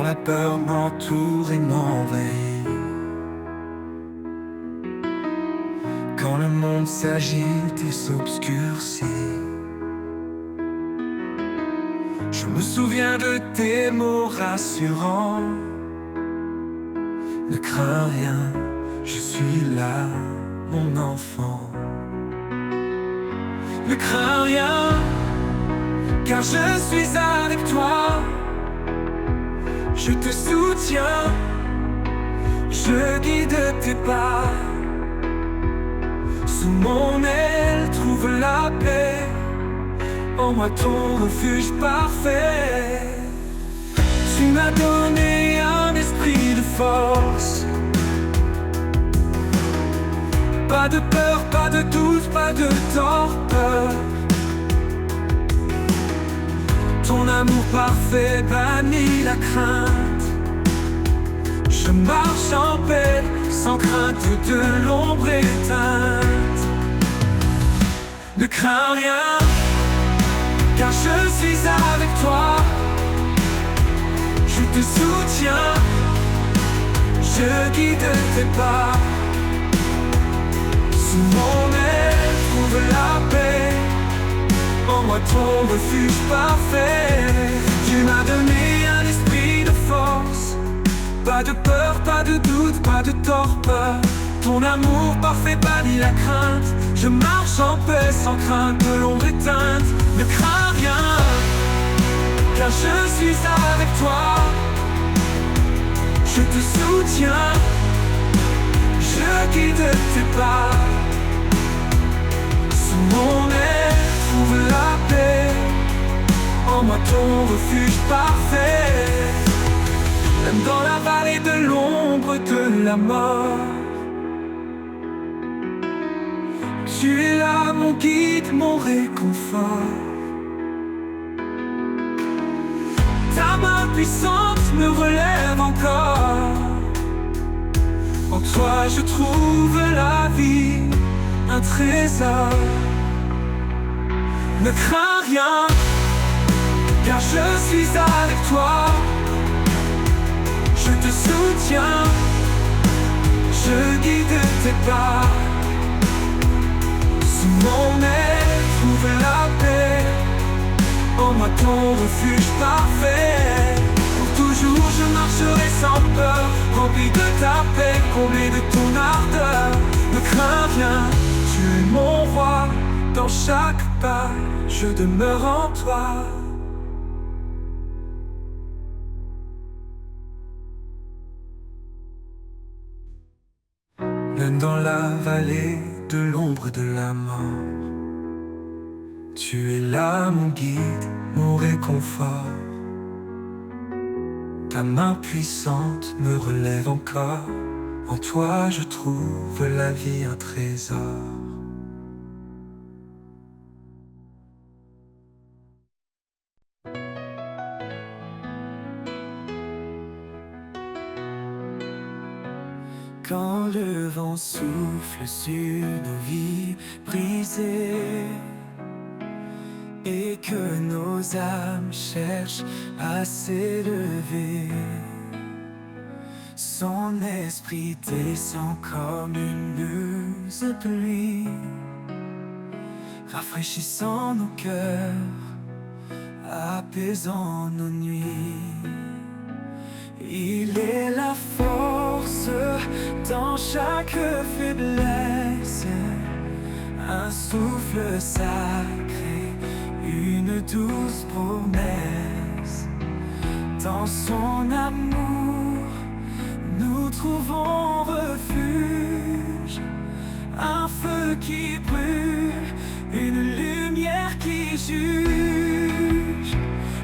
la peur m'entoure et m'envahit. Quand le monde s'agite et s'obscurcit, je me souviens de tes mots rassurants. Ne crains rien, je suis là, mon enfant. Ne crains rien, car je suis avec toi. Je te soutiens, je guide tes pas. Sous mon aile, trouve la paix. En moi ton refuge parfait. Tu m'as donné un esprit de force. Pas de peur, pas de doute, pas de torpeur. Ton amour parfait bannit la crainte. Je marche en paix, sans crainte de l'ombre éteinte. Ne crains rien, car je suis avec toi. Je te soutiens, je guide tes pas. Sous mon aile, trouve la paix. En moi ton refuge parfait. Tu m'as donné un esprit de force. Pas de peur, pas de doute, pas de torpeur. Ton amour parfait bannit la crainte. Je marche en paix sans crainte de l'ombre éteinte. Ne crains rien, car je suis avec toi. Je te soutiens, je guide tes pas. Sous mon aile, trouve la paix. En moi ton refuge parfait. Même dans la vallée de l'ombre de la mort, tu es là mon guide, mon réconfort. Ta main puissante me relève encore. En toi je trouve la vie, un trésor. Ne crains rien, car je suis avec toi. Je te soutiens, je guide tes pas. Sous mon aile, trouve la paix. En moi ton refuge parfait. Pour toujours je marcherai sans peur, rempli de ta paix, comblé de ton ardeur. Ne crains rien, tu es mon roi. Dans chaque pas, je demeure en toi. Même dans la vallée de l'ombre de la mort, tu es là mon guide, mon réconfort. Ta main puissante me relève encore. En toi je trouve la vie, un trésor. Quand le vent souffle sur nos vies brisées et que nos âmes cherchent à s'élever, son esprit descend comme une muse de pluie, rafraîchissant nos cœurs, apaisant nos nuits. Il est la force dans chaque faiblesse, un souffle sacré, une douce promesse. Dans son amour, nous trouvons refuge, un feu qui brûle, une lumière qui juge.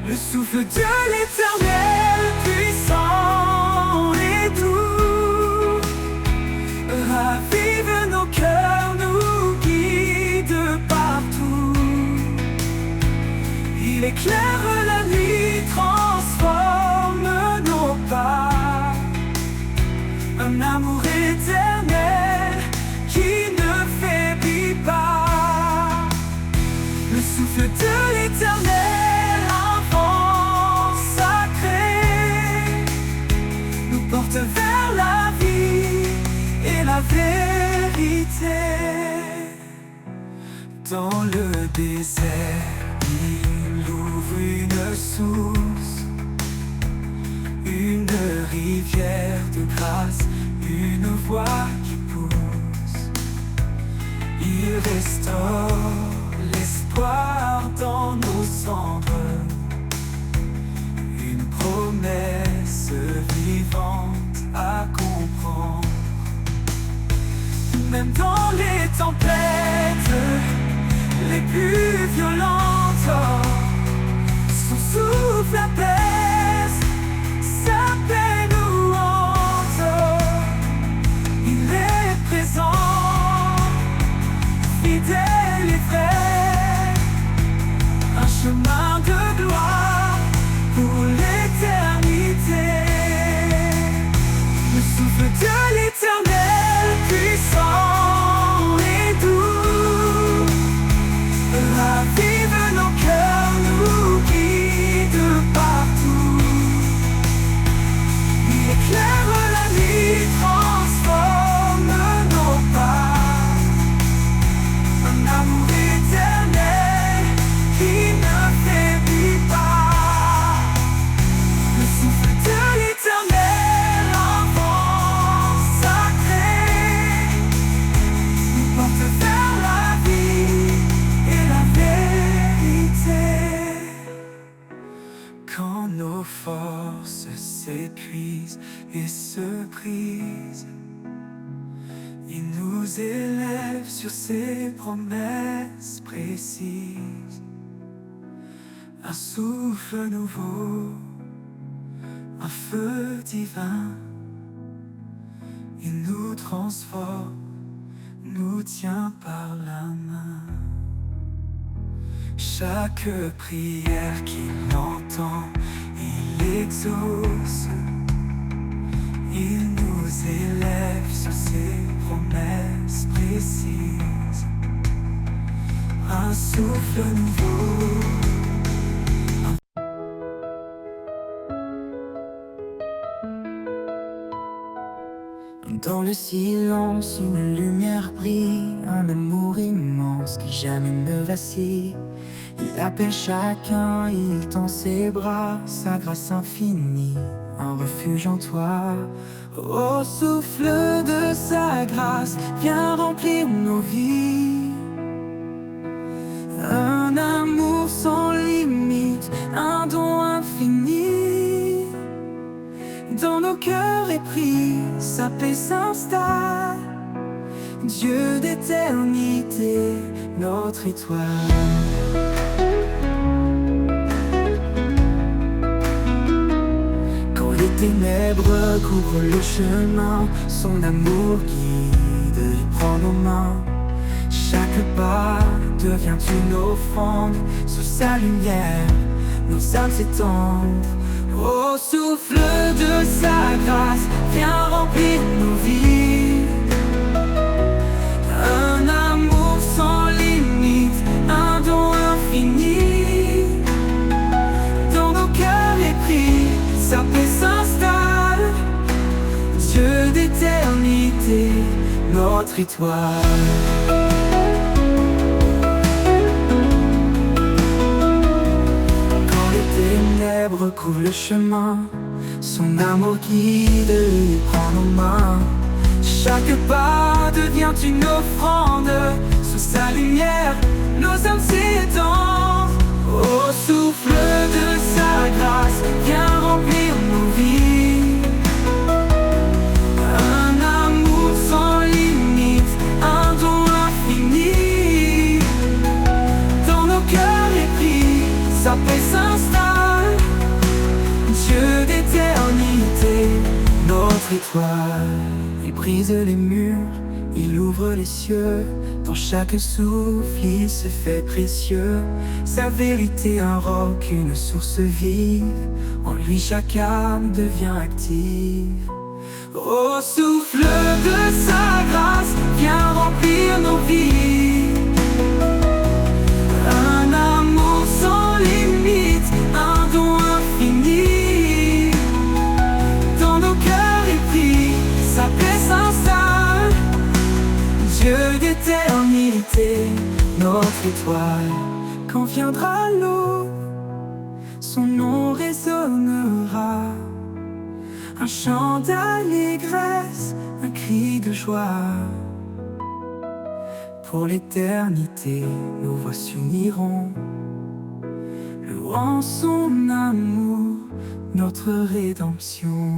Le souffle de l'Éternel, puissant et doux, ravive nos cœurs, nous guide partout. Il éclaire la nuit, transforme nos pas. Un amour éternel qui ne faiblit pas. Le souffle de l'Éternel, un vent sacré porte vers la vie et la vérité. Dans le désert, il ouvre une source, une rivière de grâce, une voix qui pousse. Il restaure l'espoir dans nos cendres, une promesse vivante à comprendre. Même dans les tempêtes les plus violentes, son souffle apaise, sa paix nous hante. Il est présent, fidèle et vrai, un chemin de gloire pour l'éternité. Le souffle de l'Éternel, puissant et doux, ravive nos cœurs, nous guide partout. Il éclaire la nuit, transforme nos pas. Un amour éternel qui ne faiblit pas. Le souffle de l'Éternel, un vent sacré, nous porte vers la vie et la vérité. Quand nos forces s'épuisent et se brisent, il nous élève sur ses promesses précises. Un souffle nouveau, un feu divin, il nous transforme, nous tient par la main. Chaque prière qu'il entend, il exauce. Il nous élève sur ses promesses précises. Un souffle nouveau. Dans le silence, une lumière brille, un amour immense qui jamais ne vacille. Il appelle chacun, il tend ses bras, sa grâce infinie, un refuge en toi. Au souffle de sa grâce, viens remplir nos vies. Un amour sans limite, un don infini. Dans nos cœurs épris, sa paix s'installe. Dieu d'éternité, notre étoile. Quand les ténèbres couvrent le chemin, son amour guide et prend nos mains. Chaque pas devient une offrande, sous sa lumière, nos âmes s'étendent. Au souffle de sa grâce, viens remplir nos vies. Un amour sans limite, un don infini. Dans nos cœurs épris, sa paix s'installe. Dieu d'éternité, notre étoile. Recouvre le chemin, son amour guide et prend nos mains. Chaque pas devient une offrande, sous sa lumière, nos âmes s'étendent. Au souffle de sa grâce, viens remplir nos vies. Un amour sans limite, un don infini. Dans nos cœurs épris, sa paix s'installe. Dieu d'éternité, notre étoile. Il brise les murs, il ouvre les cieux. Dans chaque souffle, il se fait précieux. Sa vérité, un roc, une source vive. En lui, chaque âme devient active. Au souffle de sa grâce, viens remplir nos vies. Un amour sans limite, un don infini. Dans nos cœurs notre étoile. Quand viendra l'aube, son nom résonnera. Un chant d'allégresse, un cri de joie. Pour l'éternité, nos voix s'uniront, louant son amour, notre rédemption.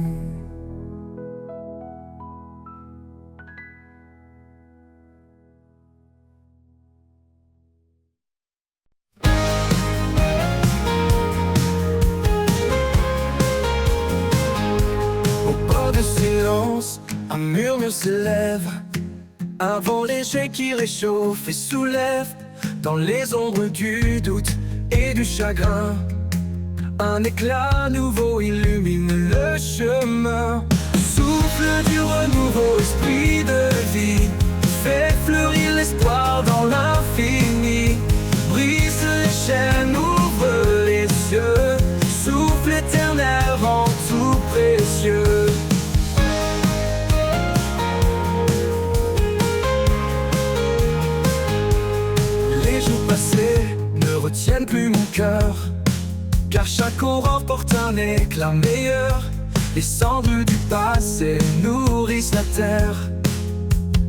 Un murmure s'élève, un vent léger qui réchauffe et soulève. Dans les ombres du doute et du chagrin, un éclat nouveau illumine le chemin. Souffle du renouveau, esprit de vie, fait fleurir l'espoir dans l'infini. Brise les chaînes, ouvre les yeux, souffle éternel rend tout précieux. Ne retiennent plus mon cœur, car chaque aurore porte un éclat meilleur. Les cendres du passé nourrissent la terre,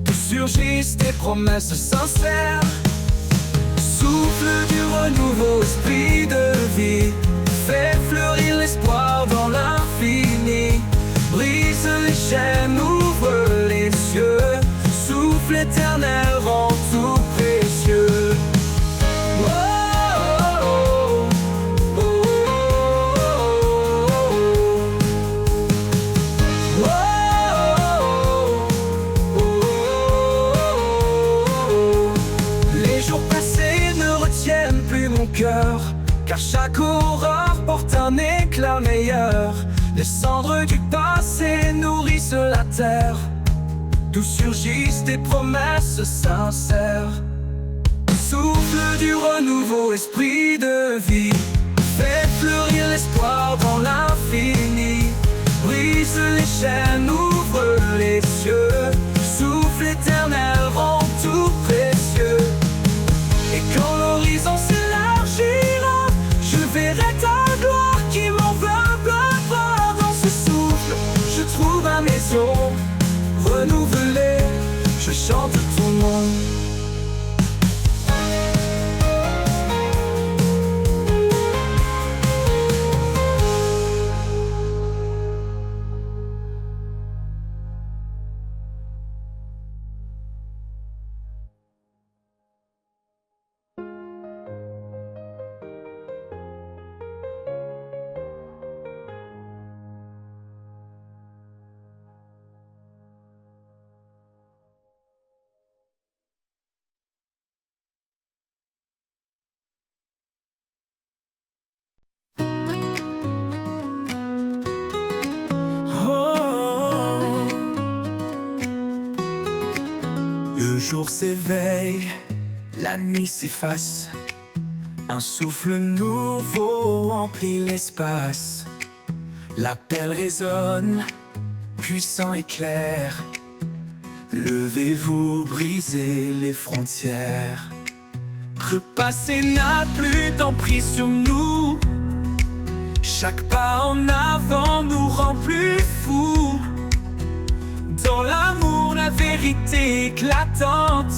d'où surgissent des promesses sincères. Souffle du renouveau, esprit de vie, fait fleurir l'espoir dans l'infini. Brise les chaînes, ouvre les yeux, souffle éternel rend tout précieux. Car chaque aurore porte un éclat meilleur. Les cendres du passé nourrissent la terre, d'où surgissent des promesses sincères. Souffle du renouveau, esprit de vie, fait fleurir l'espoir dans l'infini. Brise les chaînes, ouvre les yeux, souffle éternel rend tout précieux. Et quand l'horizon s'élargira, je verrai ta gloire qui m'enveloppera. Dans ce souffle, je trouve ma maison renouvelée, je chante ton nom. Le jour s'éveille, la nuit s'efface. Un souffle nouveau emplit l'espace. L'appel résonne, puissant et clair. Levez-vous, brisez les frontières. Le passé n'a plus d'emprise sur nous. Chaque pas en avant nous rend plus fous. Dans l'amour, la vérité éclatante,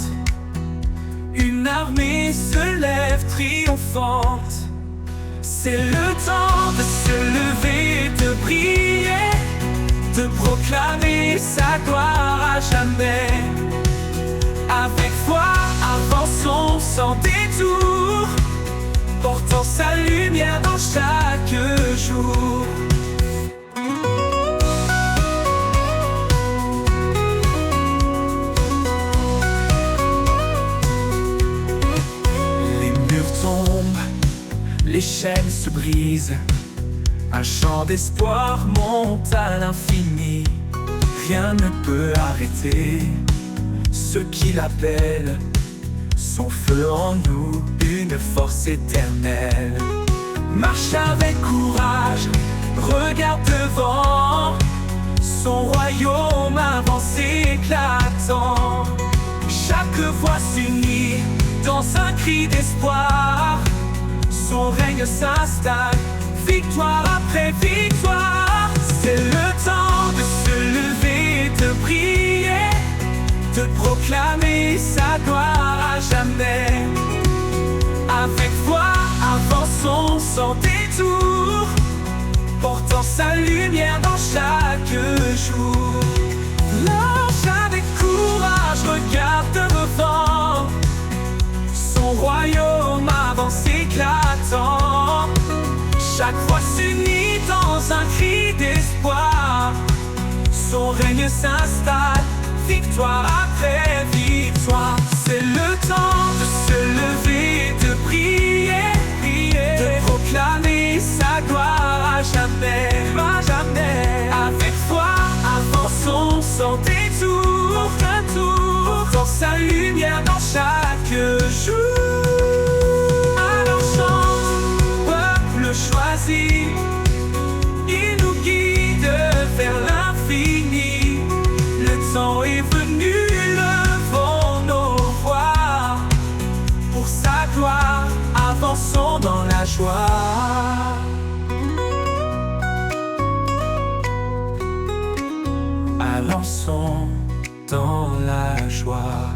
une armée se lève triomphante. C'est le temps de se lever et de briller, de proclamer sa gloire à jamais. Avec foi, avançons sans détour, portant sa lumière dans chaque jour. Les chaînes se brisent, un chant d'espoir monte à l'infini. Rien ne peut arrêter ceux qui l'appellent. Son feu en nous, une force éternelle. Marche avec courage, regarde devant, son royaume avance éclatant. Chaque voix s'unit dans lance un cri d'espoir. Son règne s'installe, victoire après victoire. C'est le temps de se lever et de prier, de proclamer sa gloire à jamais. Avec foi, avançons sans détour, portant sa lumière dans chaque jour. Marche avec courage, regarde devant, son royaume avance éclatant. Chaque fois s'unit dans un cri d'espoir, son règne s'installe, victoire après victoire. C'est le temps de se lever et de prier, de proclamer sa gloire à jamais, à jamais. Avec foi, avançons sans détour, portant sa lumière dans chaque jour. Alors chante, peuple choisi, il nous guide vers l'infini. Le temps est venu, levons nos voix, pour sa gloire, avançons dans la joie. Avançons dans la joie.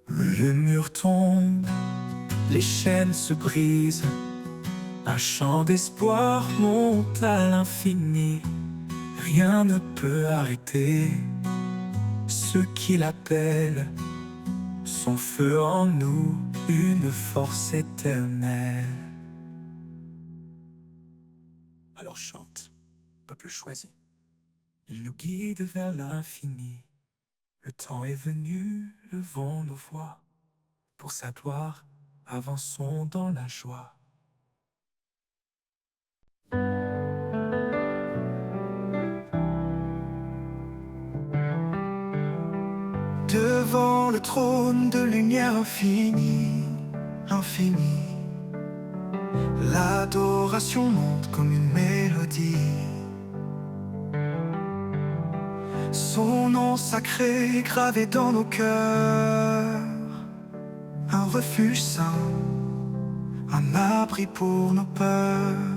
Le mur tombe, les chaînes se brisent, un chant d'espoir monte à l'infini. Rien ne peut arrêter ceux qui l'appellent, son feu en nous, une force éternelle. Alors chante, peuple choisi, il nous guide vers l'infini. Le temps est venu, levons nos voix, pour sa gloire, avançons dans la joie. Devant le trône de lumière infinie, infinie, l'adoration monte comme une mélodie. Son nom sacré gravé dans nos cœurs, un refuge saint, un abri pour nos peurs.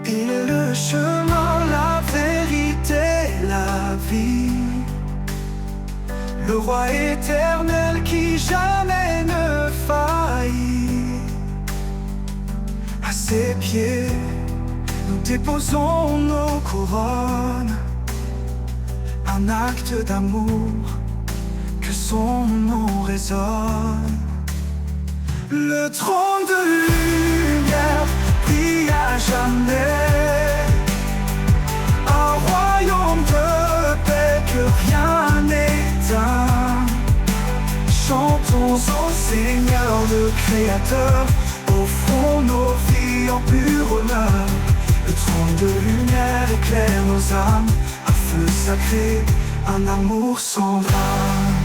Il est le chemin, la vérité, la vie, le roi éternel qui jamais ne faillit. À ses pieds, nous déposons nos couronnes, un acte d'amour, que son nom résonne. Le trône de lumière brille à jamais, un royaume de paix que rien n'éteint. Chantons au Seigneur le Créateur, offrons nos vies en pur honneur. Le trône de lumière éclaire nos âmes, un feu sacré, un amour sans drame.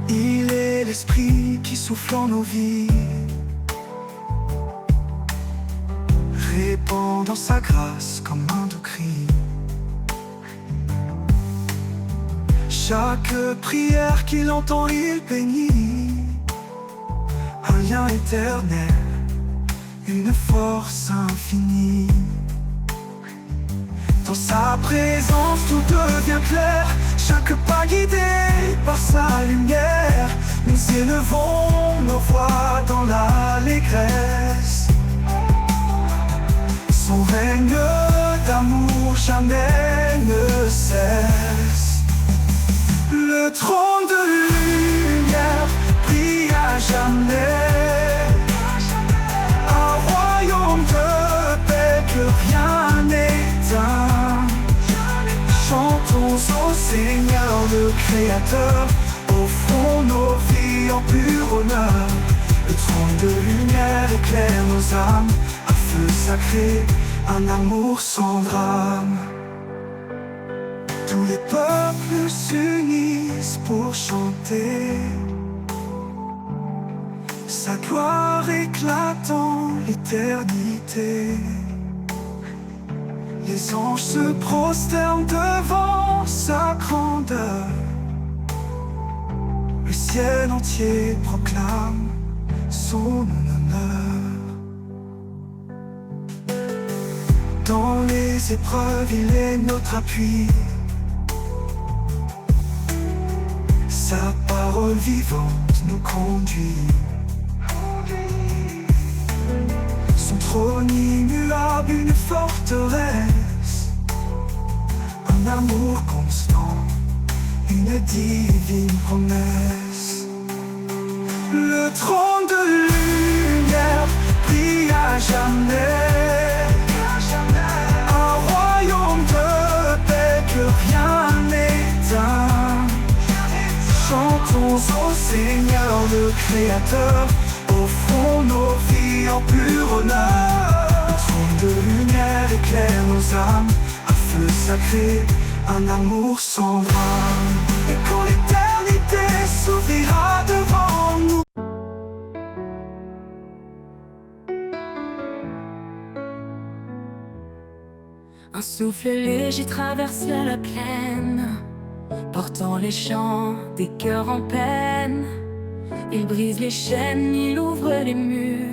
Il est l'esprit qui souffle en nos vies, répandant sa grâce comme un doux cri. Chaque prière qu'il entend, il bénit. Un lien éternel, une force infinie. Dans sa présence tout devient clair, chaque pas guidé par sa lumière. Nous élevons nos voix dans l'allégresse. Son règne d'amour jamais ne cesse. Le trône de lumière brille à jamais, un royaume de paix que rien n'éteint. Chantons au Seigneur le Créateur, offrons nos vies en pur honneur. Le trône de lumière éclaire nos âmes, un feu sacré, un amour sans drame. Tous les peuples s'unissent pour chanter sa gloire éclate dans l'éternité. Les anges se prosternent devant sa grandeur. Le ciel entier proclame son honneur. Dans les épreuves, il est notre appui. Sa parole vivante nous conduit. Son trône immuable, une forteresse, un amour constant, une divine promesse. Le trône de lumière brille à jamais, un royaume de paix que rien n'éteint. Chantons au Seigneur le Créateur, offrons nos vies en pur honneur. Le trône de lumière éclaire nos âmes, un feu sacré, un amour sans bras. Et quand l'éternité s'ouvrira devant nous, un souffle léger traverse la plaine, portant les chants des cœurs en peine. Il brise les chaînes, il ouvre les murs.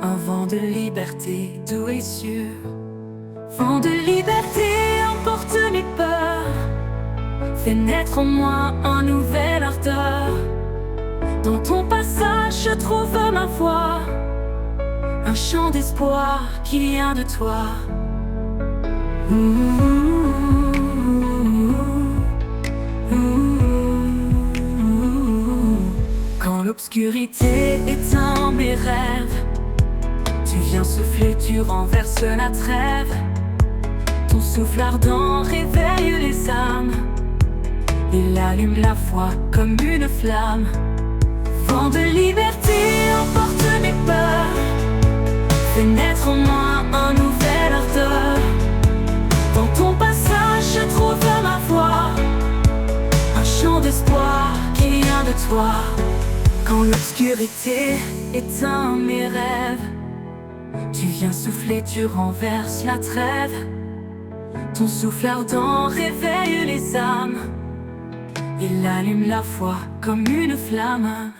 Un vent de liberté doux et sûr. Vent de liberté emporte mes peurs, fait naître en moi un nouvel ardeur. Dans ton passage je trouve ma voix, un chant d'espoir qui vient de toi. Quand l'obscurité éteint mes rêves, tu viens souffler, tu renverses la trêve. Ton souffle ardent réveille les âmes, il allume la foi comme une flamme. Vent de liberté emporte mes peurs, fait naître en moi un nouvel ardeur. Dans ton passage je trouve ma voix, un chant d'espoir qui vient de toi. Quand l'obscurité éteint mes rêves, tu viens souffler, tu renverses la trêve. Ton souffle ardent réveille les âmes, il allume la foi comme une flamme.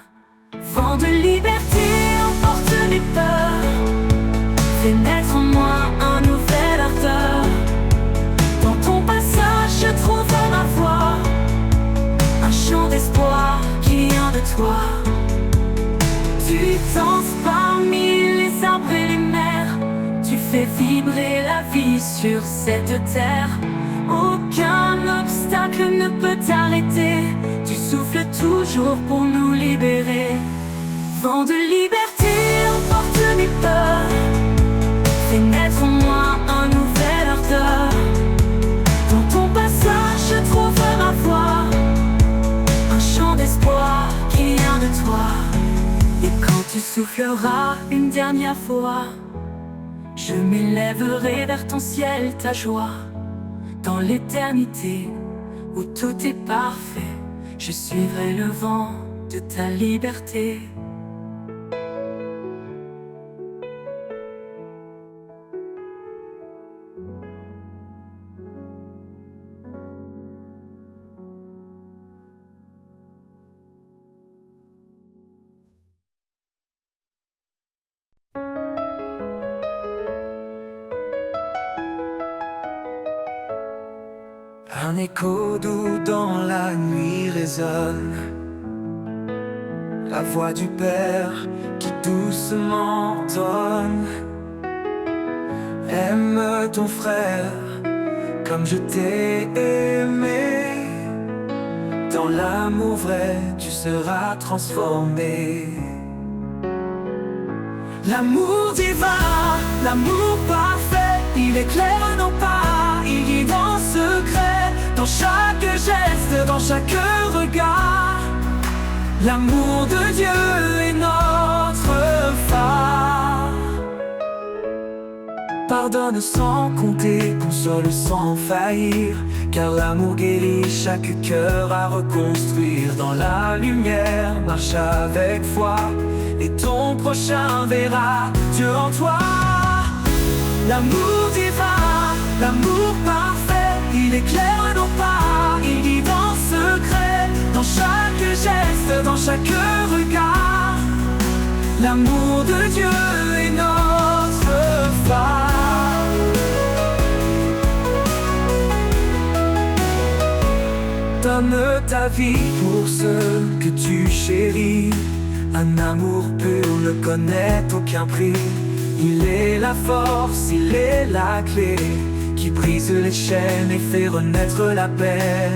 Vent de liberté emporte mes peurs, fait naître en moi un nouvel ardeur. Dans ton passage je trouve ma voix, un chant d'espoir qui vient de toi. Tu danses parmi les arbres et les mers, tu fais vibrer la vie sur cette terre. Aucun obstacle ne peut t'arrêter, tu souffles toujours pour nous libérer. Vent de liberté emporte mes peurs, fait naître en moi un nouvel ardeur. Dans ton passage je trouve ma voix, un chant d'espoir qui vient de toi. Et quand tu souffleras une dernière fois, je m'élèverai vers ton ciel, ta joie. Dans l'éternité où tout est parfait, je suivrai le vent de ta liberté. un écho doux dans la nuit résonne, la voix du Père qui doucement donne. Aime ton frère comme je t'ai aimé, dans l'amour vrai tu seras transformé. L'amour divin, l'amour parfait, il éclaire nos pas, il guide en secret, dans chaque geste, dans chaque regard. L'amour de Dieu est notre phare. Pardonne sans compter, console sans faillir, car l'amour guérit chaque cœur à reconstruire. Dans la lumière, marche avec foi, et ton prochain verra Dieu en toi. L'amour divin, l'amour parfait, il éclaire nos pas, il guide en secret, dans chaque geste, dans chaque regard. L'amour de Dieu est notre phare. Donne ta vie pour ceux que tu chéris. Un amour pur ne connaît aucun prix. Il est la force, il est la clé qui brise les chaînes et fait renaître la paix.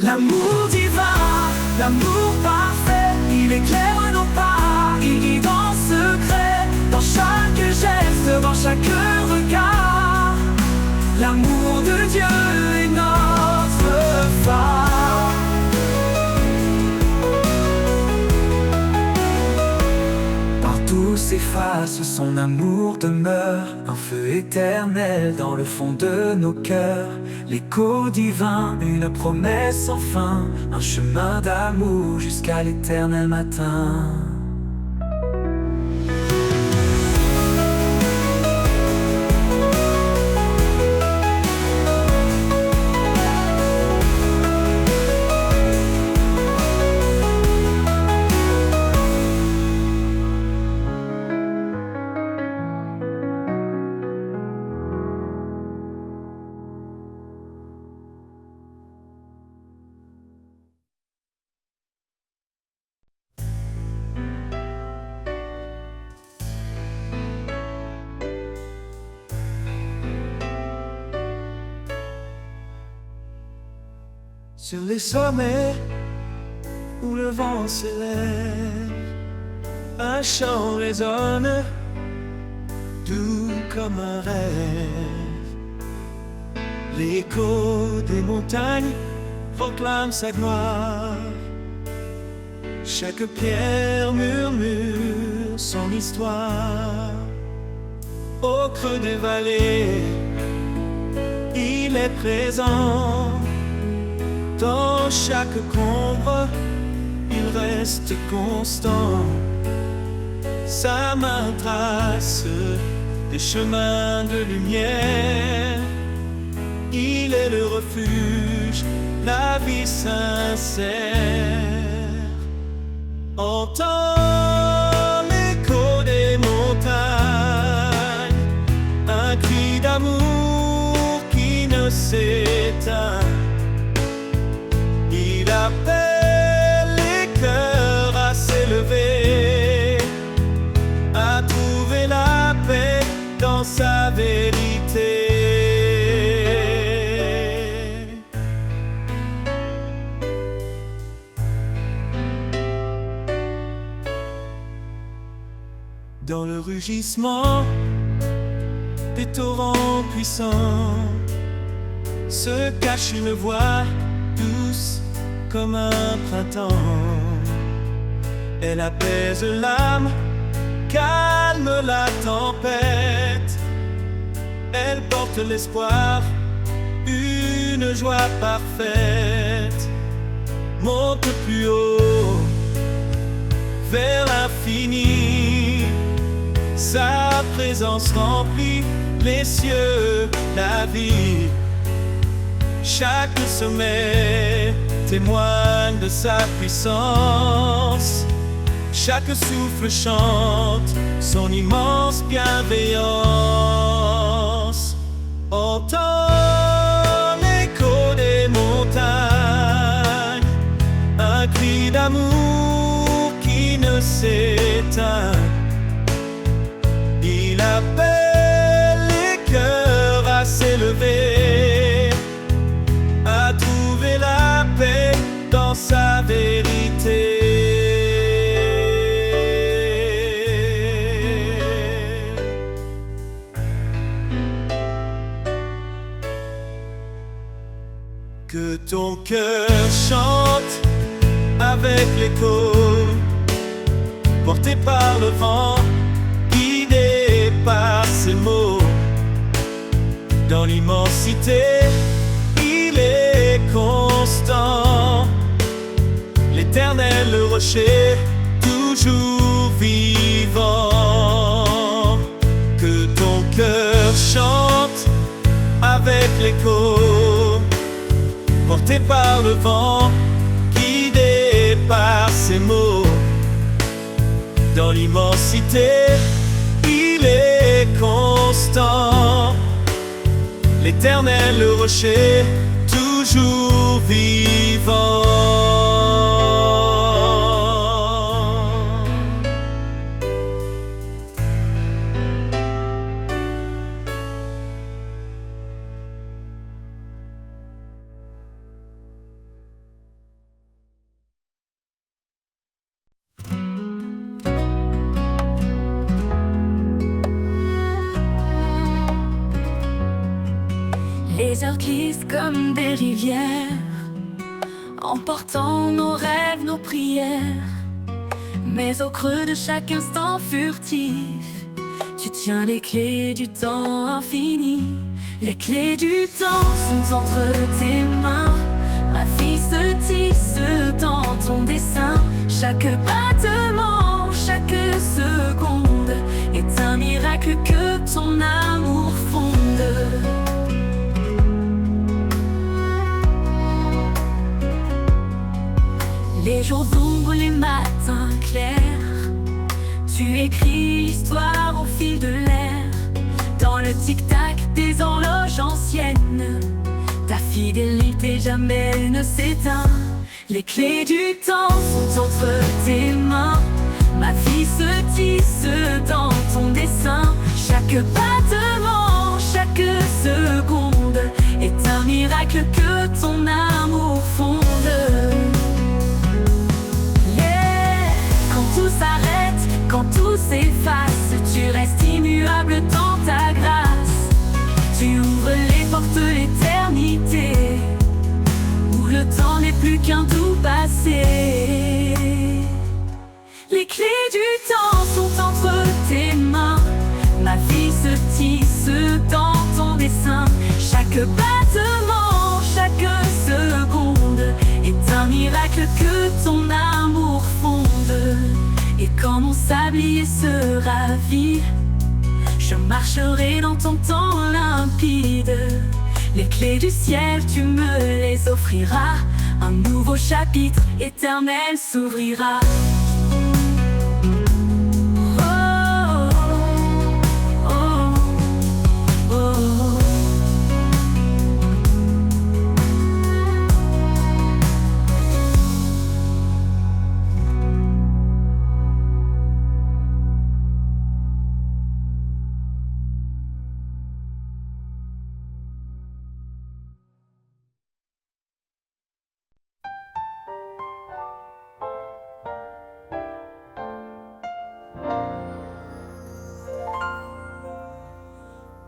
L'amour divin, l'amour parfait, il éclaire nos pas, il guide en secret, dans chaque geste, dans chaque regard. L'amour de Dieu est notre phare. Partout s'efface, son amour demeure, un feu éternel dans le fond de nos cœurs. L'écho divin, une promesse sans fin, un chemin d'amour jusqu'à l'éternel matin. Sur les sommets où le vent s'élève, un chant résonne, doux comme un rêve. L'écho des montagnes proclame sa gloire. Chaque pierre murmure son histoire. Au creux des vallées, il est présent. Dans chaque combre, il reste constant. Sa main trace des chemins de lumière. Il est le refuge, la vie sincère. Entends l'écho des montagnes, un cri d'amour qui ne s'éteint. Il appelle les cœurs à s'élever, à trouver la paix dans sa vérité. Dans le rugissement des torrents puissants se cache une voix douce comme un printemps. Elle apaise l'âme, calme la tempête. Elle porte l'espoir, une joie parfaite. Monte plus haut, vers l'infini. Sa présence remplit les cieux, la vie. Chaque sommet témoigne de sa puissance. Chaque souffle chante son immense bienveillance. Entends l'écho des montagnes, un cri d'amour qui ne s'éteint. Il appelle les cœurs à s'élever, à trouver la paix dans sa vérité. Que ton cœur chante avec l'écho, porté par le vent, guidé par ses mots. Dans l'immensité, il est constant. L'éternel, le rocher, toujours vivant, que ton cœur chante avec l'écho, porté par le vent, guidé par ses mots. Dans l'immensité, il est constant, l'éternel, le rocher, toujours vivant. Les heures glissent comme des rivières, emportant nos rêves, nos prières. Mais au creux de chaque instant furtif, tu tiens les clés du temps infini. Les clés du temps sont entre tes mains. Ma vie se tisse dans ton dessin. Chaque battement, chaque seconde est un miracle que ton amour fonde. Les jours d'ombre, les matins clairs, tu écris l'histoire au fil de l'air. Dans le tic-tac des horloges anciennes, ta fidélité jamais ne s'éteint. Les clés du temps sont entre tes mains. Ma vie se tisse dans ton dessin. Chaque battement, chaque seconde est un miracle que ton amour fonde. Tout s'arrête, quand tout s'efface, tu restes immuable dans ta grâce. Tu ouvres les portes de l'éternité, où le temps n'est plus qu'un doux passé. Les clés du temps sont entre tes mains. Ma vie se tisse dans ton dessin. Chaque battement, chaque seconde est un miracle que ton amour fonde. Et quand mon sablier se ravit, je marcherai dans ton temps limpide. Les clés du ciel, tu me les offriras. Un nouveau chapitre éternel s'ouvrira.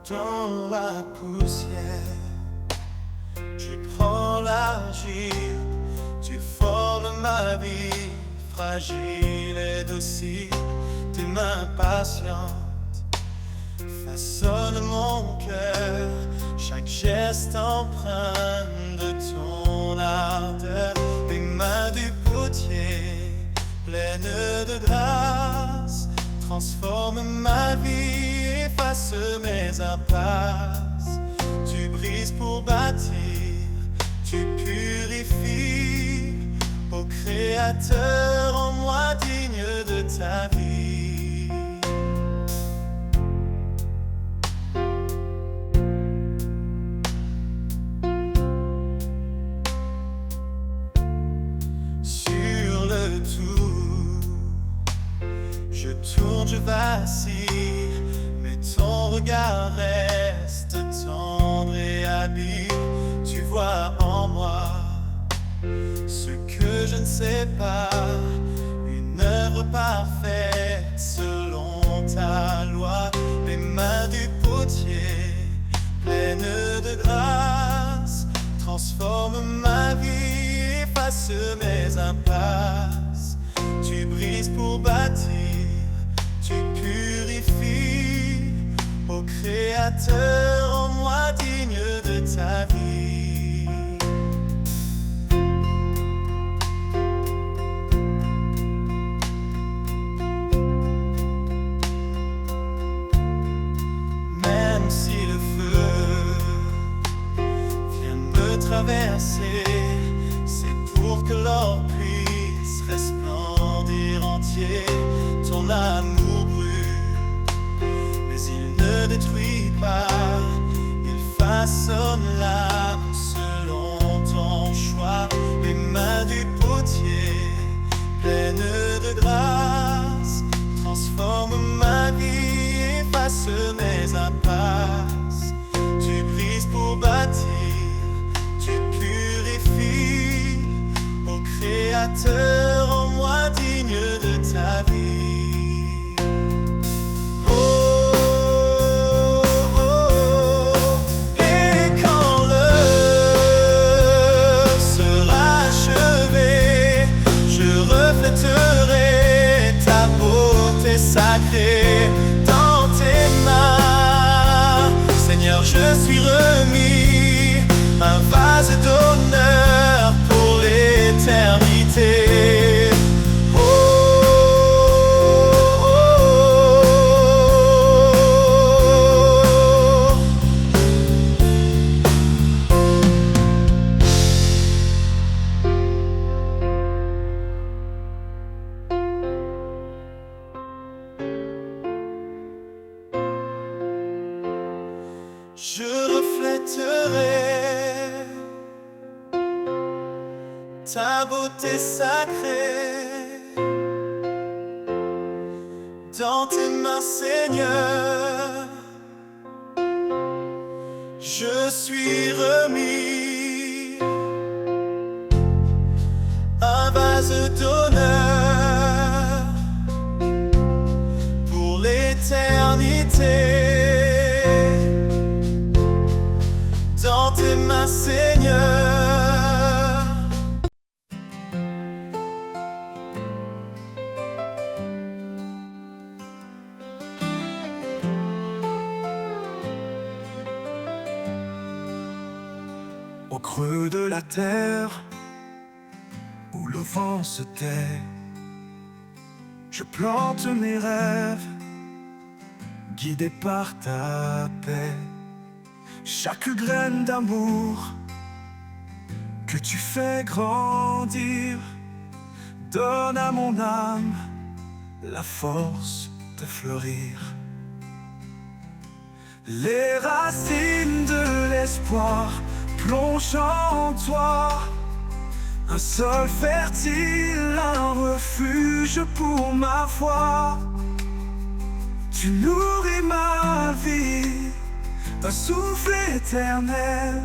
Dans la poussière, tu prends l'argile, tu formes ma vie, fragile et docile. Tes mains patientes façonnent mon cœur, chaque geste empreint de ton ardeur. Les mains du potier, pleines de grâce, transforment ma vie, efface mes impasses. Tu brises pour bâtir, tu purifies. Ô Créateur, en moi digne de ta vie. Sur le tour, je tourne, je vacille, mais ton regard reste tendre et habile. Tu vois en moi ce que je ne sais pas, une œuvre parfaite selon ta loi. Les mains du potier, pleines de grâce, transforment ma vie, efface mes impasses. Tu brises pour bâtir, tu purifies. Ô Créateur, en moi digne de ta vie. pas. Il façonne l'âme selon ton choix. Les mains du potier, pleines de grâce, transforment ma vie, efface mes impasses. Tu brises pour bâtir, tu purifies. Ô Créateur, en moi digne de ta vie. Sacré dans tes mains, Seigneur, je suis remis, un vase d'honneur pour l'éternité. Oh, oh, oh. Je reflèterai ta beauté sacrée dans tes mains, Seigneur. Je suis remis, un vase d'honneur pour l'éternité. Dans tes mains, Seigneur. Au creux de la terre, où le vent se tait, je plante mes rêves, guidé par ta paix. Chaque graine d'amour que tu fais grandir donne à mon âme la force de fleurir. Les racines de l'espoir plongent en toi, un sol fertile, un refuge pour ma foi. Tu nourris ma vie d'un souffle éternel,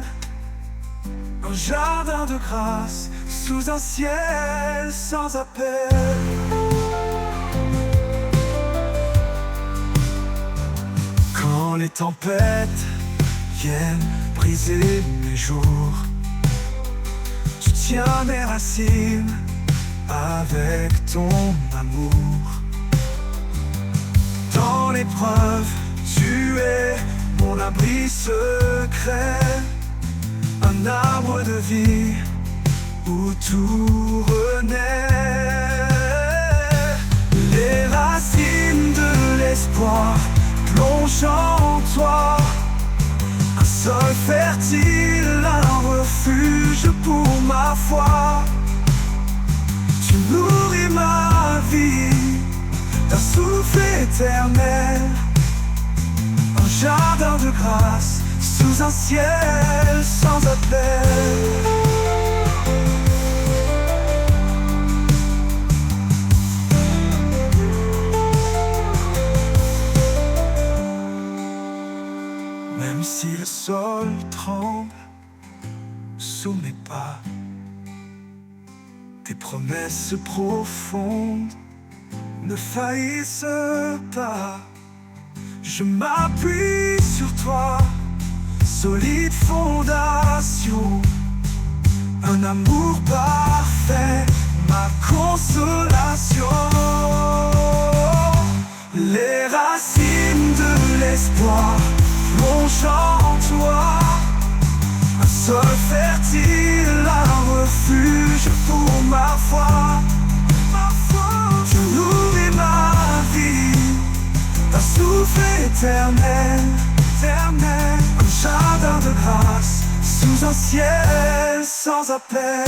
un jardin de grâce sous un ciel sans appel. Quand les tempêtes viennent briser mes jours, tu tiens mes racines avec ton amour. Dans l'épreuve, tu es mon abri secret, un arbre de vie où tout renaît. Les racines de l'espoir plongent en toi, un sol fertile, un refuge pour ma foi. Tu nourris ma vie d'un souffle éternel, un jardin de grâce sous un ciel sans appel. Même si le sol tremble sous mes pas, tes promesses profondes ne faillissent pas. Je m'appuie sur toi, solide fondation, un amour parfait, ma consolation. Les racines de l'espoir plongent en toi, un sol fertile, un refuge pour ma foi. Tu nourris ma vie d'un souffle éternel, un jardin de grâce sous un ciel sans appel.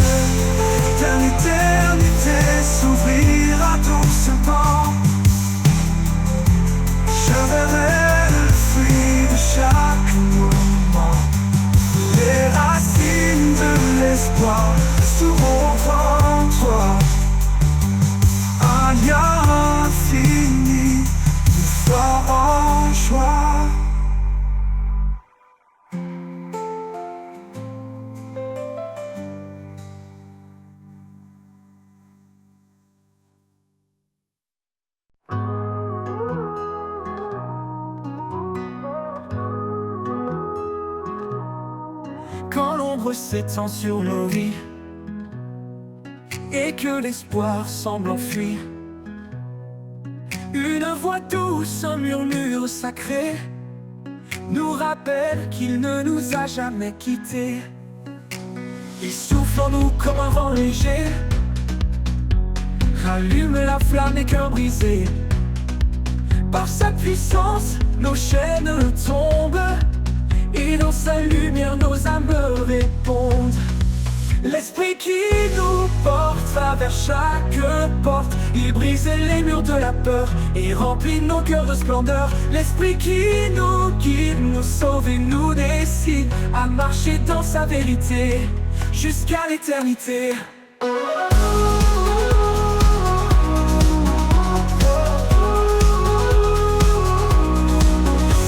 L'éternité s'ouvrira doucement, je verrai le fruit de chaque l'ombre s'étend sur nos vies et que l'espoir semble enfui. Une voix douce, un murmure sacré nous rappelle qu'il ne nous a jamais quittés. Il souffle en nous comme un vent léger, rallume la flamme des cœurs brisés. Par sa puissance, nos chaînes tombent, et dans sa lumière, nos âmes répondent. L'esprit qui nous porte va vers chaque porte. Il brise les murs de la peur et remplit nos cœurs de splendeur. L'esprit qui nous guide, nous sauve et nous décide à marcher dans sa vérité jusqu'à l'éternité.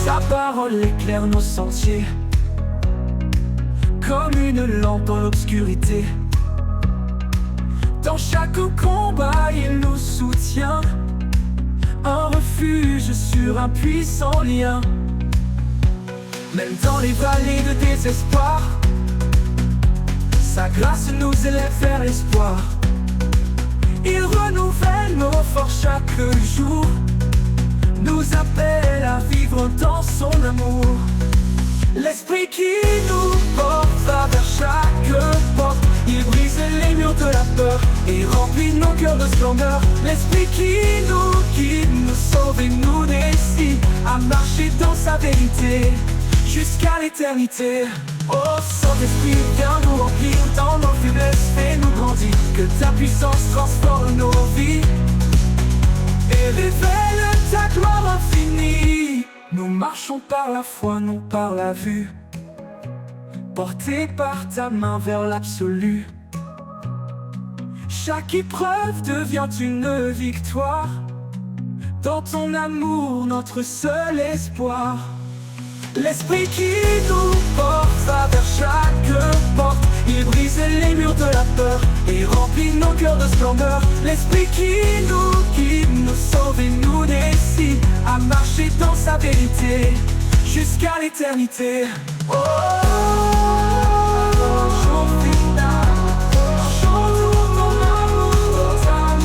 Sa parole éclaire nos sentiers comme une lampe dans l'obscurité. Dans chaque combat, il nous soutient, un refuge sur un puissant lien. Même dans les vallées de désespoir, sa grâce nous élève vers l'espoir. Il renouvelle nos forces chaque jour, nous appelle à vivre dans son amour. L'esprit qui nous porte va vers chaque porte. Il brise les murs de la peur et remplit nos cœurs de splendeur. L'esprit qui nous guide, nous sauve et nous décide à marcher dans sa vérité jusqu'à l'éternité. Oh Saint-Esprit, viens nous remplir dans nos faiblesses, fais-nous grandir. Que ta puissance transforme nos vies et révèle ta gloire infinie. Nous marchons par la foi, non par la vue, portés par ta main vers l'absolu. Chaque épreuve devient une victoire, dans ton amour, notre seul espoir. L'esprit qui nous porte va vers chaque porte. Il brise les murs de la peur et remplit nos cœurs de splendeur. L'esprit qui nous guide, nous sauve et nous décide à marcher dans sa vérité jusqu'à l'éternité. Oh, jour final, chantons ton amour total.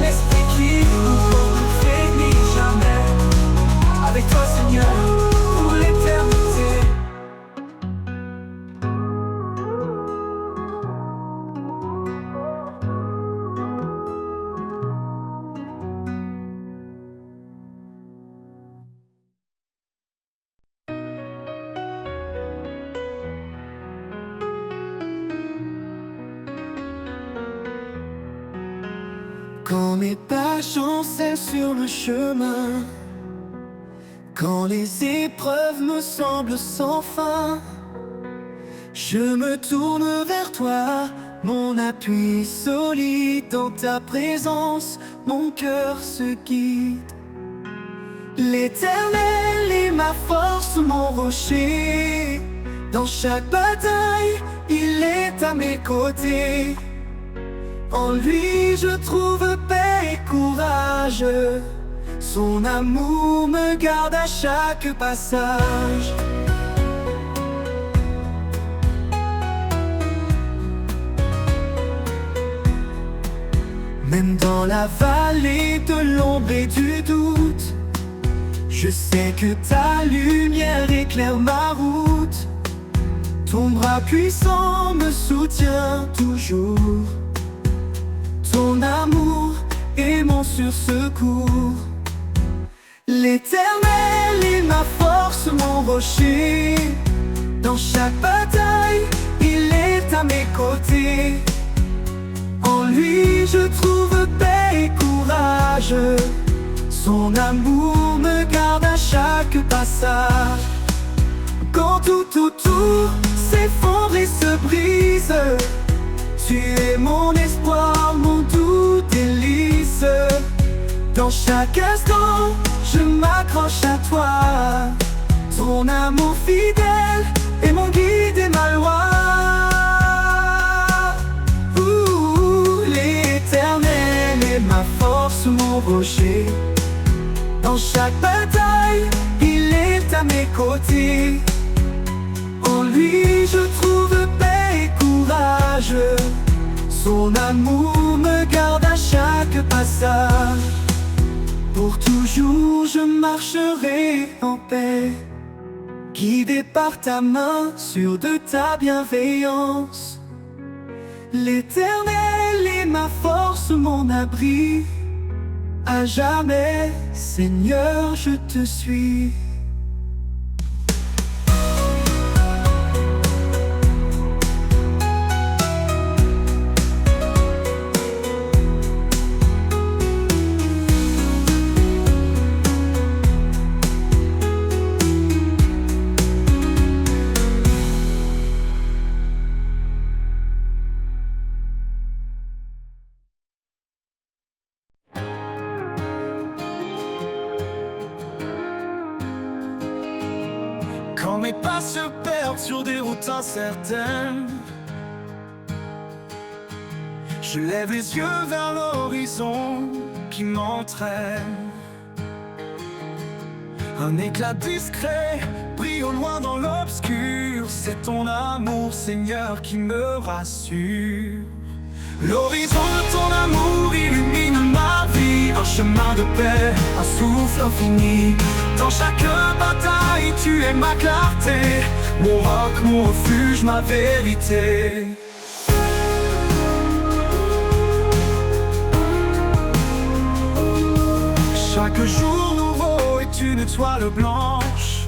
L'esprit qui nous porte ne finit jamais. Avec toi Seigneur, pour l'éternité. Quand mes pas chancellent sur le chemin, quand les épreuves me semblent sans fin, je me tourne vers toi, mon appui solide. Dans ta présence, mon cœur se guide. L'Éternel est ma force, mon rocher. Dans chaque bataille, il est à mes côtés. En lui je trouve paix et courage. Son amour me garde à chaque passage. Même dans la vallée de l'ombre et du doute, je sais que ta lumière éclaire ma route. Ton bras puissant me soutient toujours. Ton amour est mon sursecours. L'Éternel est ma force, mon rocher. Dans chaque bataille, il est à mes côtés. En lui je trouve paix et courage. Son amour me garde à chaque passage. Quand tout autour s'effondre et se brise, tu es mon espoir, mon doux délice. Dans chaque instant, je m'accroche à toi. Ton amour fidèle est mon guide et ma loi. L'Éternel est ma force, mon rocher. Dans chaque bataille, il est à mes côtés. En lui je trouve paix amour me garde à chaque passage. Pour toujours je marcherai en paix, guidé par ta main, sûr de ta bienveillance. L'Éternel est ma force, mon abri. À jamais, Seigneur, je te suis. Quand mes pas se perdent sur des routes incertaines, je lève les yeux vers l'horizon qui m'entraîne. Un éclat discret brille au loin dans l'obscur. C'est ton amour, Seigneur, qui me rassure. L'horizon de ton amour illumine ma vie. Un chemin de paix, un souffle infini. Dans chaque bataille, tu es ma clarté. Mon roc, mon refuge, ma vérité. Chaque jour nouveau est une étoile blanche.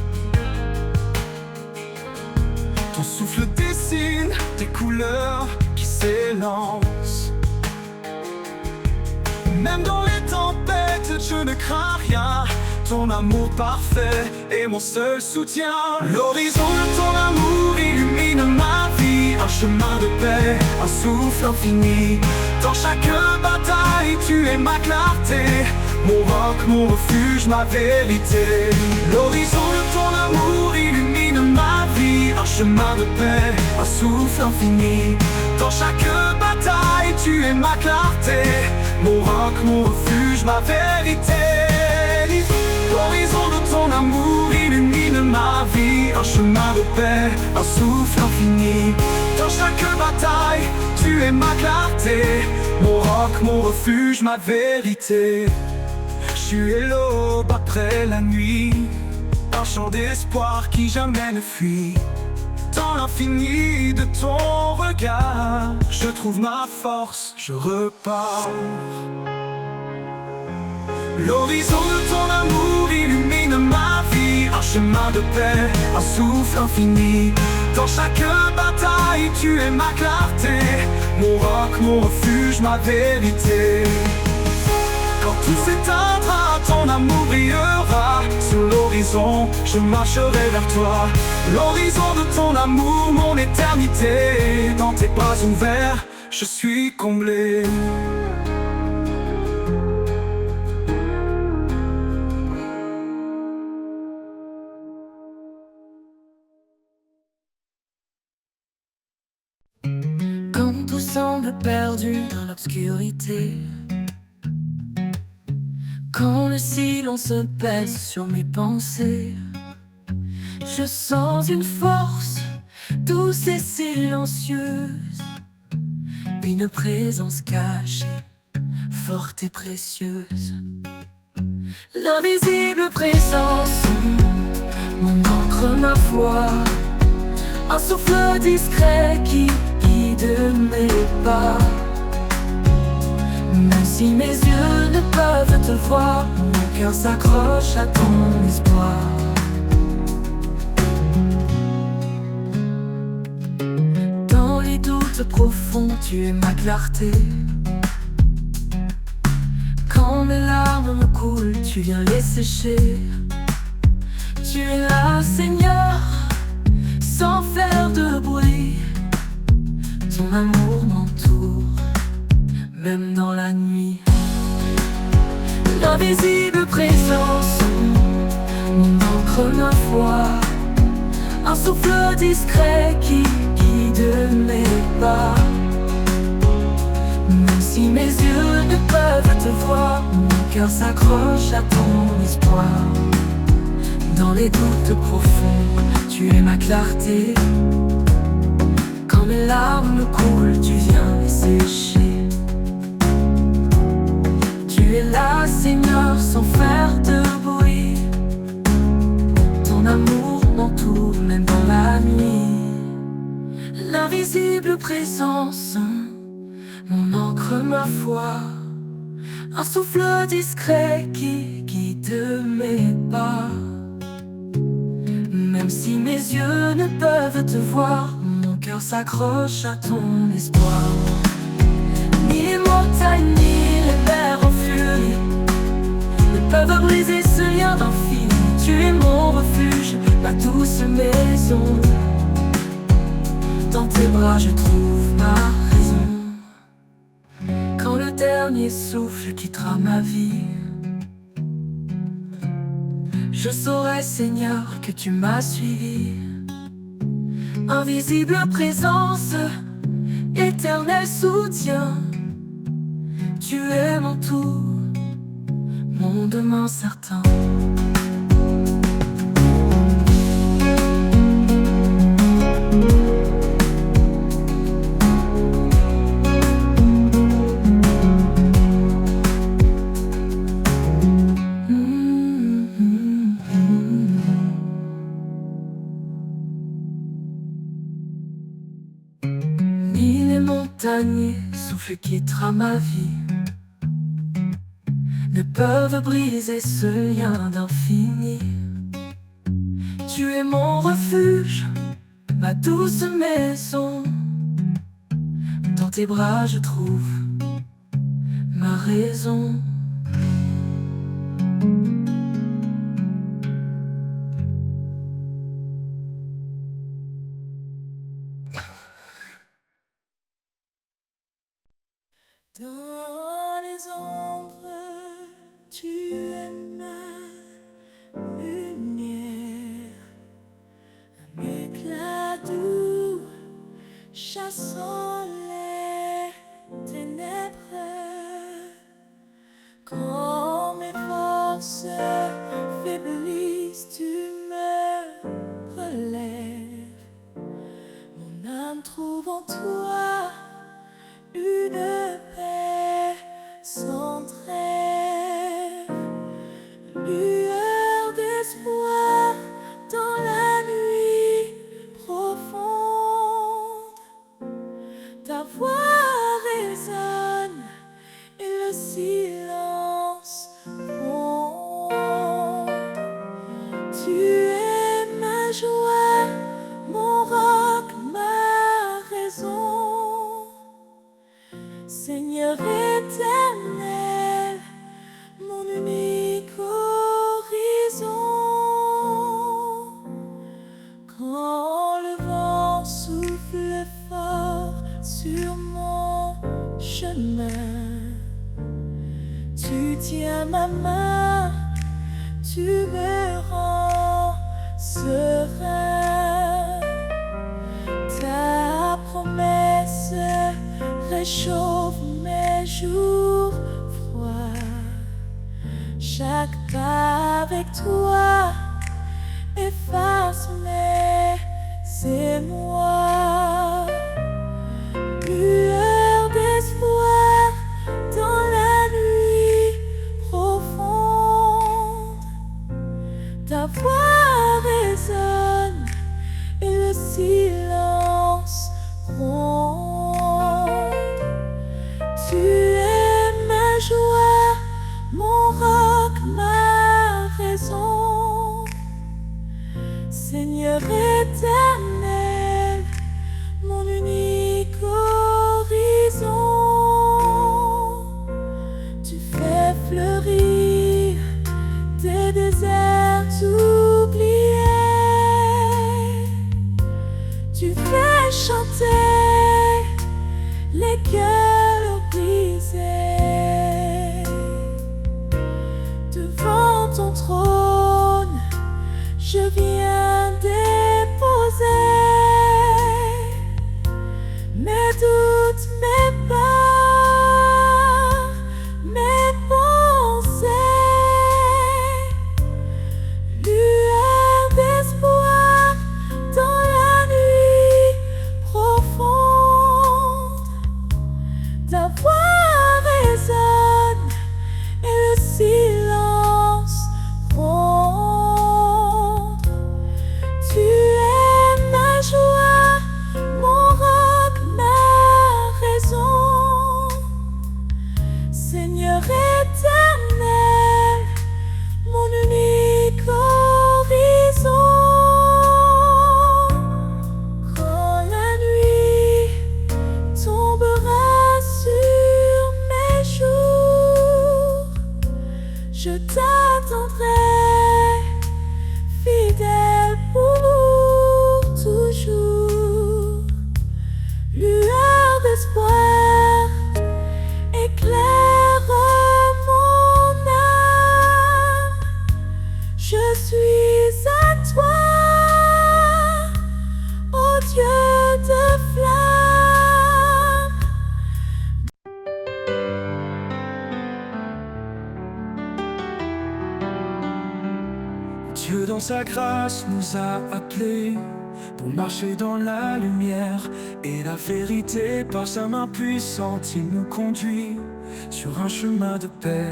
Ton souffle dessine des couleurs qui s'élancent. Même dans les tempêtes, je ne crains rien. Ton amour parfait est mon seul soutien. L'horizon de ton amour illumine ma vie. Un chemin de paix, un souffle infini. Dans chaque bataille, tu es ma clarté. Mon roc, mon refuge, ma vérité. L'horizon de ton amour illumine ma vie. Un chemin de paix, un souffle infini. Dans chaque bataille, tu es ma clarté. Mon roc, mon refuge, ma vérité. L'horizon de ton amour illumine ma vie. Un chemin de paix, un souffle infini. Dans chaque bataille, tu es ma clarté. Mon roc, mon refuge, ma vérité. Tu es l'aube après la nuit, un chant d'espoir qui jamais ne fuit. Dans l'infini de ton regard, je trouve ma force, je repars. L'horizon de ton amour illumine ma vie. Un chemin de paix, un souffle infini. Dans chaque bataille, tu es ma clarté. Mon roc, mon refuge, ma vérité. Quand tout s'éteindra, ton amour brillera. Sur l'horizon, je marcherai vers toi. L'horizon de ton amour, mon éternité. Dans tes bras ouverts, je suis comblé. Quand tout semble perdu dans l'obscurité, quand le silence pèse sur mes pensées, je sens une force douce et silencieuse, une présence cachée, forte et précieuse. L'invisible présence m'ancre ma foi, un souffle discret qui guide mes pas. Même si mes yeux ne peuvent te voir, mon cœur s'accroche à ton espoir. Dans les doutes profonds, tu es ma clarté. Quand mes larmes me coulent, tu viens les sécher. Tu es là, Seigneur, sans faire de bruit. Ton amour m'entoure, même dans la nuit. L'invisible présence m'ancre ma foi, un souffle discret qui guide mes pas. Même si mes yeux ne peuvent te voir, mon cœur s'accroche à ton espoir. Dans les doutes profonds, tu es ma clarté. Quand mes larmes coulent, tu viens les sécher. demeure sans faire de bruit. Ton amour m'entoure même dans la nuit. L'invisible présence, mon encre, ma foi, un souffle discret qui guide mes pas. Même si mes yeux ne peuvent te voir, mon cœur s'accroche à ton espoir. Ni les montagnes, ni les mers en furie ne peuvent briser ce lien d'infini. Tu es mon refuge, ma douce maison. Dans tes bras je trouve ma raison. Quand le dernier souffle quittera ma vie, je saurai, Seigneur, que tu m'as suivi. Invisible présence, éternel soutien, tu es mon tout, mon demain certain. Souffle quittera ma vie, ne peuvent briser ce lien d'infini. Tu es mon refuge, ma douce maison. Dans tes bras je trouve ma raison. Dans les ombres, tu es ma lumière, un éclat doux chassant les ténèbres. Quand mes forces faiblissent, tu me relèves. Mon âme trouve en toi une paix sans trêve, lueur d'espoir dans la nuit profonde. Ta voix résonne et le silence gronde. Tu es ma joie, mon roc, ma raison. Seigneur éternel, mon unique horizon. Quand le vent souffle fort sur mon chemin, tu tiens ma main, tu me rends serein. Ta promesse réchauffe mes jours froids. Chaque pas avec toi efface mes émois. Lueur d'espoir dans la nuit profonde. Ta voix résonne et le silence gronde. Tu es ma joie, mon roc, ma raison. Seigneur éternel, mon unique horizon. Tu fais fleurir des déserts oubliés. Tu fais chanter les cœurs brisés. Devant ton trône, je viens déposer Je t'attendrai, fidèle pour toujours. Lueur d'espoir, éclaire mon âme. Je suis à toi, ô Dieu de flamme. Dieu dans sa grâce nous a appelés pour marcher dans la lumière et la vérité. Par sa main puissante, il nous conduit sur un chemin de paix,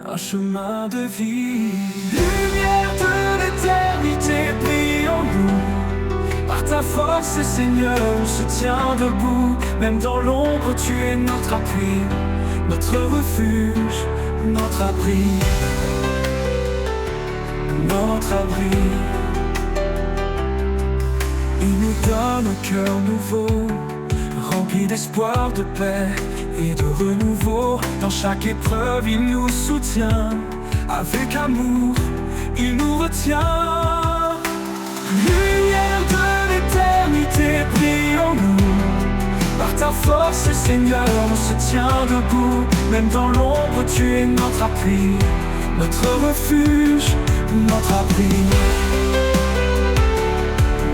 un chemin de vie. Lumière de l'éternité, brille en nous. Par ta force, Seigneur, on se tient debout. Même dans l'ombre, tu es notre appui, notre refuge, notre abri. Notre abri. Il nous donne un cœur nouveau, rempli d'espoir, de paix et de renouveau. Dans chaque épreuve, il nous soutient. Avec amour, il nous retient. Lumière de l'éternité, brille en nous. Par ta force, Seigneur, on se tient debout. Même dans l'ombre, tu es notre appui, notre refuge, notre abri,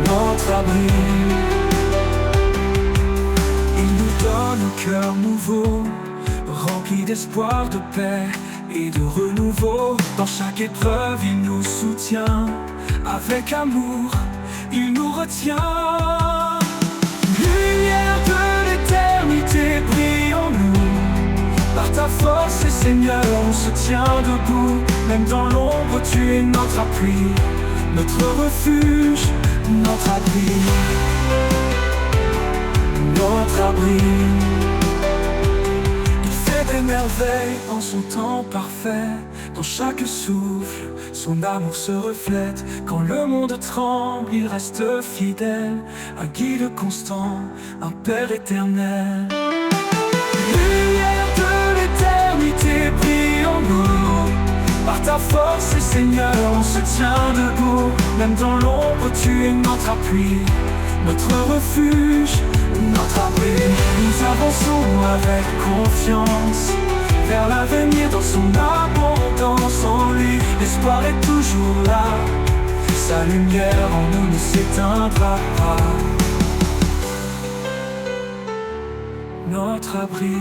notre abri. Il nous donne un cœur nouveau, rempli d'espoir, de paix et de renouveau. Dans chaque épreuve, il nous soutient. Avec amour, il nous retient. Lumière de l'éternité, brille en nous. Par ta force, Seigneur, on se tient debout. Même dans l'ombre, tu es notre appui, notre refuge, notre abri, notre abri. Il fait des merveilles en son temps parfait. Dans chaque souffle, son amour se reflète. Quand le monde tremble, il reste fidèle. Un guide constant, un Père éternel. Lumière de l'éternité, brille en nous. Par ta force, Seigneur, on se tient debout. Même dans l'ombre, tu es notre appui, notre refuge, notre abri. Nous avançons avec confiance vers l'avenir dans son abondance. En lui, l'espoir est toujours là. Sa lumière en nous ne s'éteindra pas. Notre abri.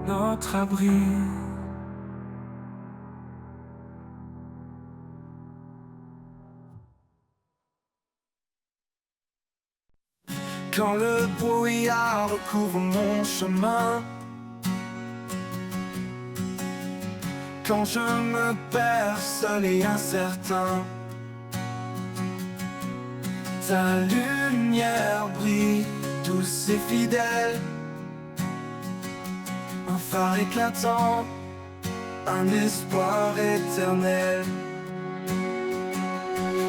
Notre abri. Quand le brouillard recouvre mon chemin, quand je me perds seul et incertain, ta lumière brille, douce et fidèle. Un phare éclatant, un espoir éternel.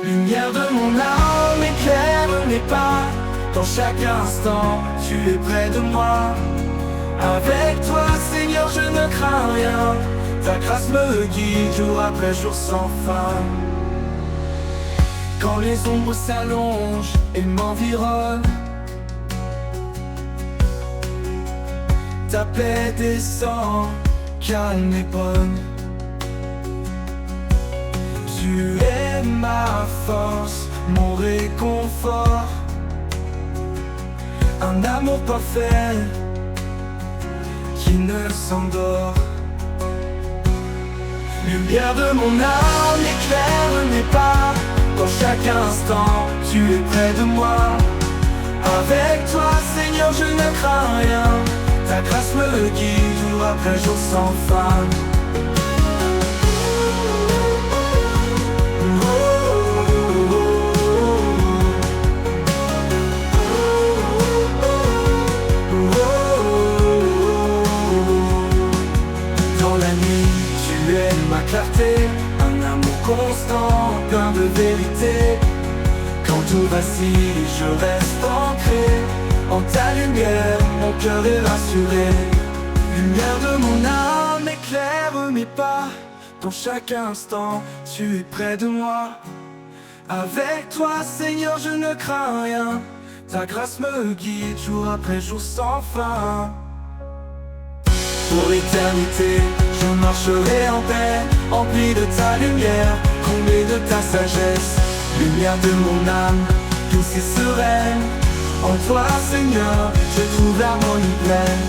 Lumière de mon âme, éclaire mes pas. Dans chaque instant, tu es près de moi. Avec toi, Seigneur, je ne crains rien. Ta grâce me guide jour après jour sans fin. Quand les ombres s'allongent et m'environnent, ta paix descend, calme et bonne. Tu es ma force, mon réconfort. Un amour parfait qui ne s'endort. Lumière de mon âme, éclaire mes pas. Dans chaque instant, tu es près de moi. Avec toi, Seigneur, je ne crains rien. Ta grâce me guide jour après jour sans fin. Dans la nuit, tu es ma clarté, un amour constant, plein de vérité. Quand tout vacille, je reste ancré en ta lumière, mon cœur cœur est rassuré. Lumière de mon âme, éclaire mes pas. Dans chaque instant, tu es près de moi. Avec toi, Seigneur, je ne crains rien. Ta grâce me guide jour après jour sans fin. Pour l'éternité, je marcherai en paix, empli de ta lumière, comblé de ta sagesse. Lumière de mon âme, douce et sereine. En toi, Seigneur, je trouve l'harmonie pleine.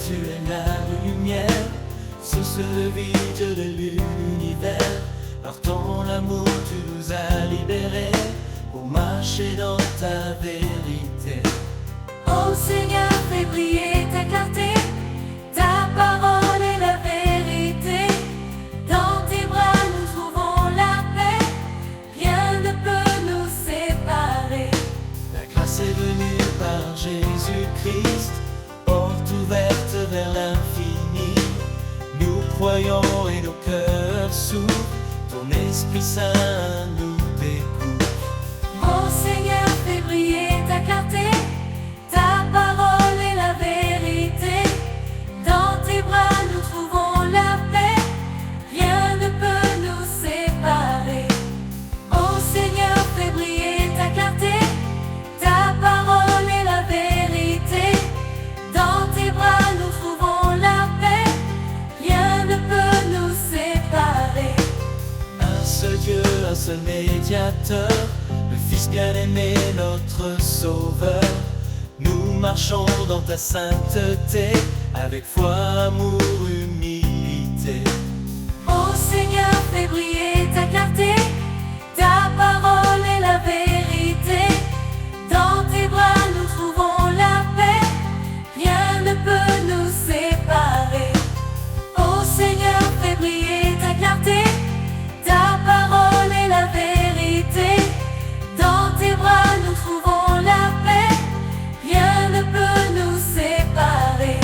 Tu es la lumière, source de vie de l'univers. Par ton amour tu nous as libérés pour marcher dans ta vérité. Ô Seigneur, fais briller ta clarté, ta parole est la vérité. Dans tes bras nous trouvons la paix, rien ne peut nous séparer. La grâce est venue par Jésus-Christ, porte ouverte vers l'infini. Nous croyons et nos cœurs s'ouvrent, ton Esprit Saint nous découvre. Ô Seigneur, fais briller ta clarté, ta parole est la vérité. Dans tes bras nous trouvons la paix, rien ne peut nous séparer. Ô Seigneur, fais briller ta clarté, ta parole est la vérité. Dans tes bras nous trouvons la paix, rien ne peut nous séparer. Un seul Dieu, un seul médiateur, le Fils bien-aimé, notre Sauveur. Nous marchons dans ta sainteté, avec foi, amour, humilité. Ô Seigneur, fais briller ta clarté, ta parole est la vérité. Dans tes bras nous trouvons la paix, rien ne peut nous séparer. Ô Seigneur, fais briller ta clarté, ta parole est la vérité. Dans tes bras nous trouvons la paix, rien ne peut nous séparer.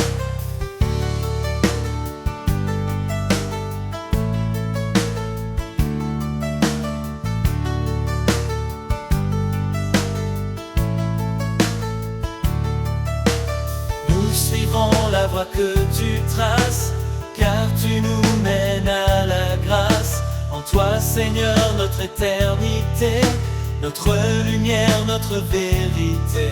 Nous suivrons la voie que tu traces, car tu nous mènes à la grâce. En toi, Seigneur, notre éternité, notre lumière, notre vérité.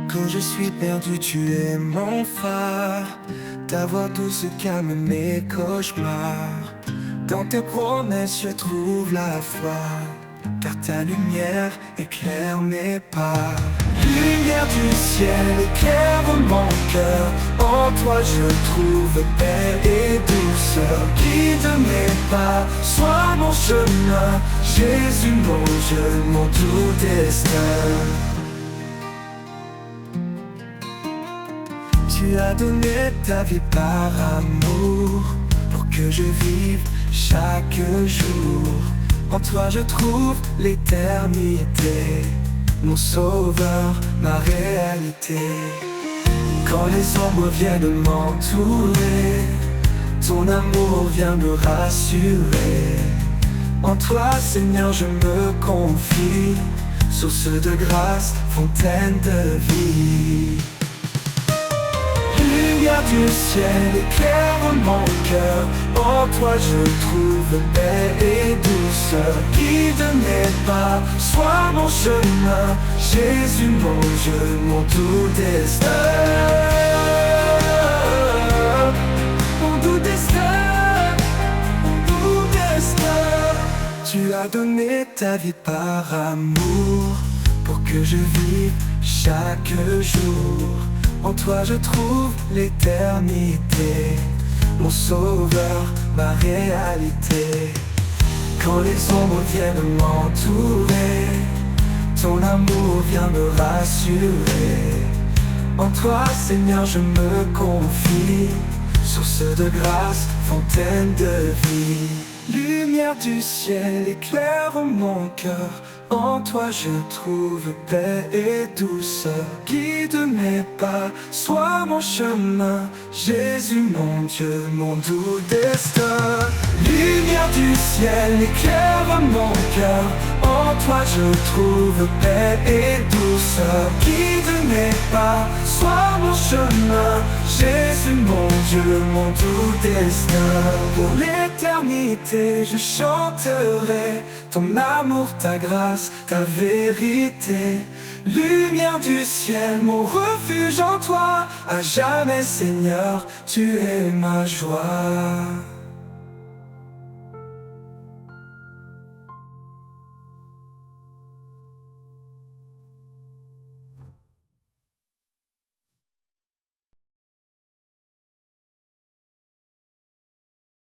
Quand je suis perdu, tu es mon phare. Ta voix douce calme mes cauchemars. Dans tes promesses, je trouve la foi, car ta lumière éclaire mes pas. Lumière du ciel, éclaire mon cœur. En toi je trouve paix et douceur. Guide mes pas, sois mon chemin. Jésus, mon Dieu, mon tout destin. Tu as donné ta vie par amour, pour que je vive chaque jour. En toi je trouve l'éternité, mon sauveur, ma réalité. Quand les ombres viennent m'entourer, ton amour vient me rassurer. En toi, Seigneur, je me confie, source de grâce, fontaine de vie. Lumière du ciel éclaire mon cœur, en toi je trouve paix et douceur. Guide mes pas, sois mon chemin, Jésus mon Dieu, mon doux destin. Mon doux destin, mon doux destin. Tu as donné ta vie par amour, pour que je vive chaque jour. En toi je trouve l'éternité, mon sauveur, ma réalité. Quand les ombres viennent m'entourer, ton amour vient me rassurer. En toi, Seigneur, je me confie, source de grâce, fontaine de vie. Lumière du ciel éclaire mon cœur, en toi je trouve paix et douceur. Guide mes pas, sois mon chemin, Jésus mon Dieu, mon doux destin. Lumière du ciel éclaire mon cœur, en toi je trouve paix et douceur. Guide mes pas, sois mon chemin, Jésus mon Dieu, mon doux destin. Pour l'éternité je chanterai ton amour, ta grâce, ta vérité. Lumière du ciel, mon refuge en toi, à jamais Seigneur, tu es ma joie.